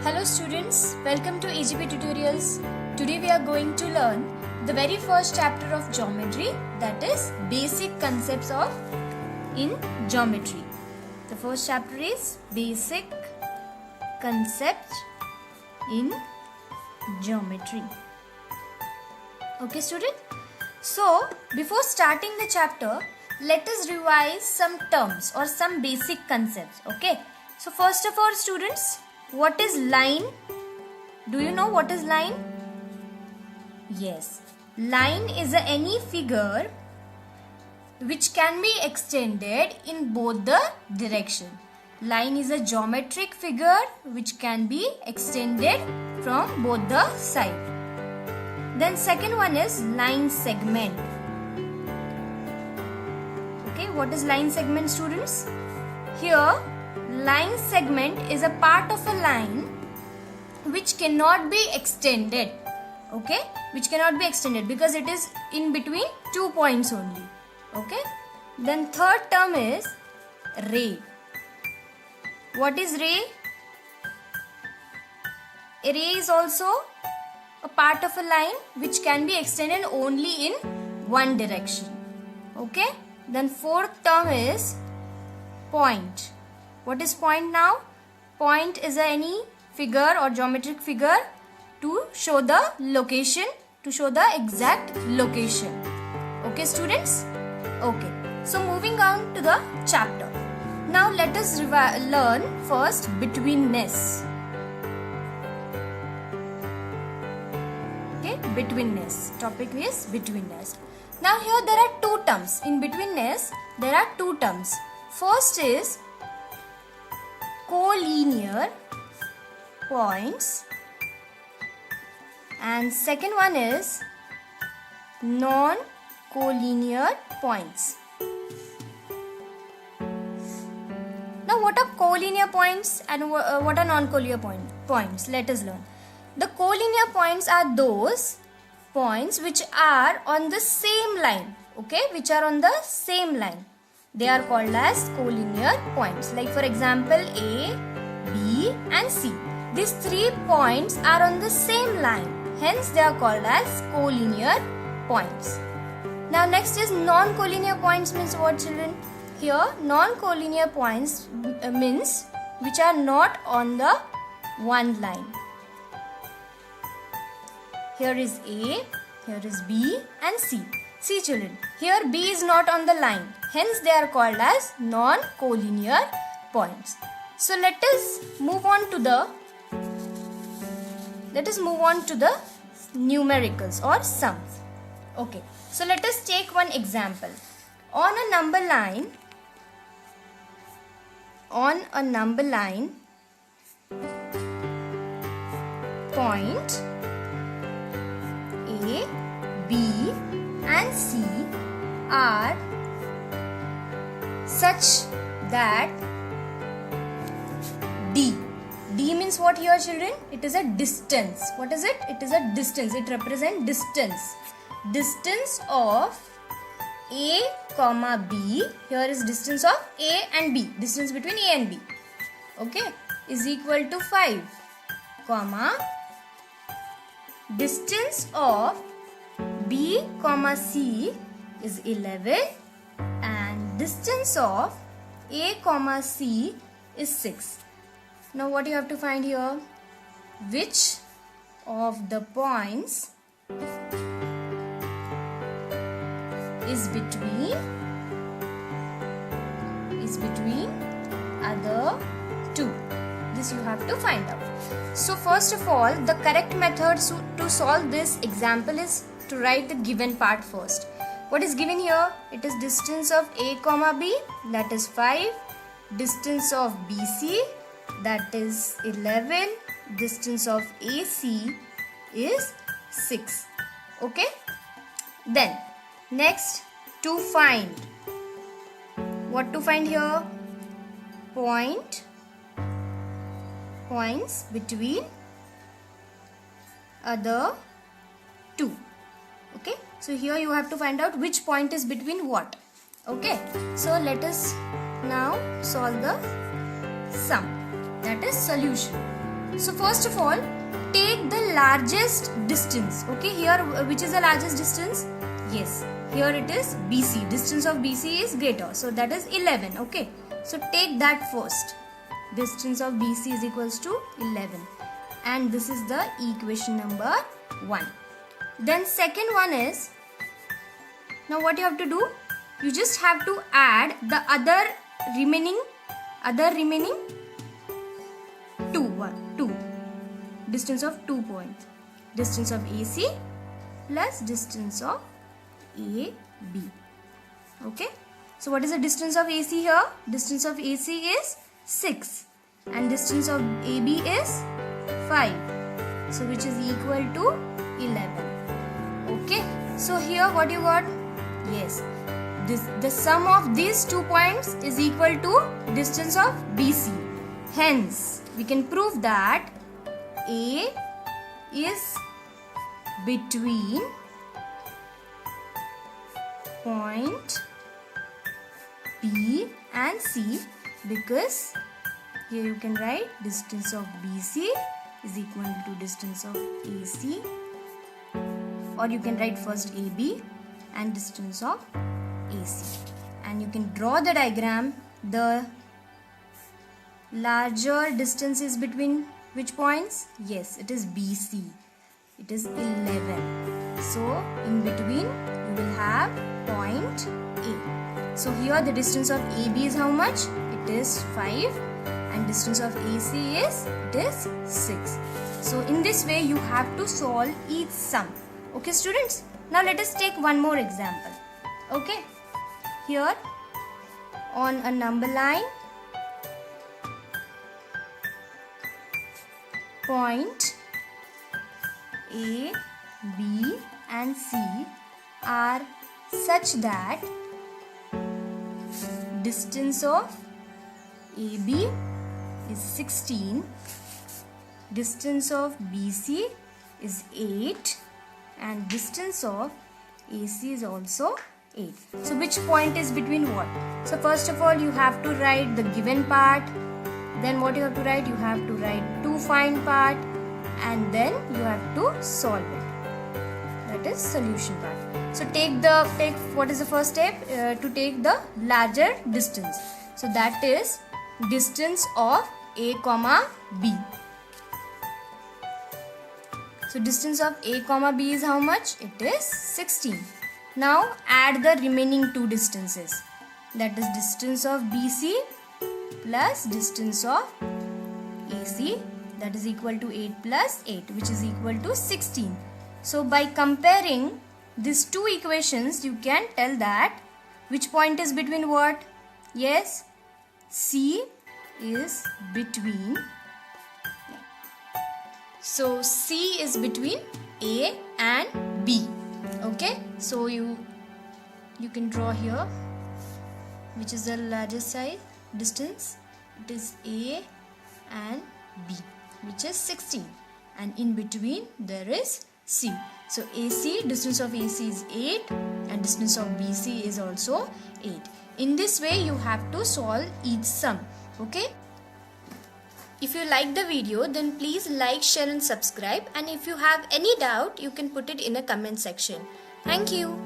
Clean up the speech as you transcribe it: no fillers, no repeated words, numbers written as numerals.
Hello students, welcome to AGP Tutorials. Today we are going to learn the very first chapter of geometry, that is basic concepts of in geometry. The first chapter is basic concepts in geometry. Okay student? So before starting the chapter, let us revise some terms or some basic concepts. Okay. So first of all students, what is line? Do you know what is line? Yes. Line is any figure which can be extended in both the direction. Line is a geometric figure which can be extended from both the side. Then second one is line segment. Okay, what is line segment students? Here line segment is a part of a line which cannot be extended. Okay, which cannot be extended because it is in between 2 points only. Okay, then third term is ray. What is ray? A ray is also a part of a line which can be extended only in one direction. Okay, then fourth term is point. What is point now? Point is any figure or geometric figure to show the location, to show the exact location. Okay students? Okay. So moving on to the chapter. Now let us learn first betweenness. Okay, betweenness. Topic is betweenness. Now here there are two terms. In betweenness there are two terms. First is collinear points and second one is non-collinear points. Now what are collinear points and what are non-collinear points? Let us learn. The collinear points are those points which are on the same line, okay, which are on the same line. They are called as collinear points. Like for example A, B and C. These 3 points are on the same line. Hence they are called as collinear points. Now next is non-collinear points means what children? Here non-collinear points means which are not on the one line. Here is A, here is B and C. See children, here B is not on the line. Hence they are called as non-collinear points. So let us move on to the numericals or sums. Okay. So let us take one example. On a number line, point A, B and C are such that D means what here children? It is a distance. What is it? It is a distance. It represents distance. Distance of A comma B. Here is distance of A and B. Distance between A and B. Okay. Is equal to 5. Comma. Distance of B comma C is 11 and distance of A comma C is 6. Now what you have to find here? Which of the points is between other two? This you have to find out. So first of all, the correct method to solve this example is to write the given part first. What is given here? It is distance of A comma B, that is 5. Distance of BC, that is 11. Distance of AC is 6. Okay. Then next, to find. What to find here? Points between other two. Okay. So here you have to find out which point is between what. Okay. So let us now solve the sum, that is solution. So first of all, take the largest distance. Okay, here which is the largest distance? Yes, here it is BC. Distance of BC is greater, so that is 11. Okay, so take that first. Distance of BC is equals to 11, and this is the equation number 1. Then second one is, now what you have to do? You just have to add the other remaining 2 distance of 2 points, distance of AC plus distance of AB. Okay, so what is the distance of AC here? Distance of AC is 6 and distance of AB is 5, so which is equal to 11. Okay, so here what you got? Yes, the sum of these 2 points is equal to distance of BC. Hence, we can prove that A is between point B and C, because here you can write distance of BC is equal to distance of AC, or you can write first AB and distance of AC, and you can draw the diagram. The larger distance is between which points? Yes, it is BC. It is 11. So in between you will have point A. So here the distance of AB is how much? It is 5, and distance of AC is 6. So in this way you have to solve each sum. Okay students, now let us take one more example. Okay, here on a number line, point A, B and C are such that distance of AB is 16, distance of BC is 8, and distance of AC is also 8. So which point is between what? So first of all you have to write the given part. Then what you have to write? You have to write to find part, and then you have to solve it. That is solution part. So take what is the first step? To take the larger distance. So that is distance of A comma B. So distance of A comma B is how much? It is 16. Now add the remaining 2 distances. That is distance of BC plus distance of AC, that is equal to 8 plus 8, which is equal to 16. So by comparing these 2 equations, you can tell that which point is between what? Yes, C is between. So C is between A and B. Okay, so you can draw here which is the largest size distance. It is A and B, which is 16, and in between there is C. So AC, distance of AC is 8 and distance of BC is also 8. In this way you have to solve each sum. Okay. If you like the video, then please like, share and subscribe, and if you have any doubt you can put it in a comment section. Thank you.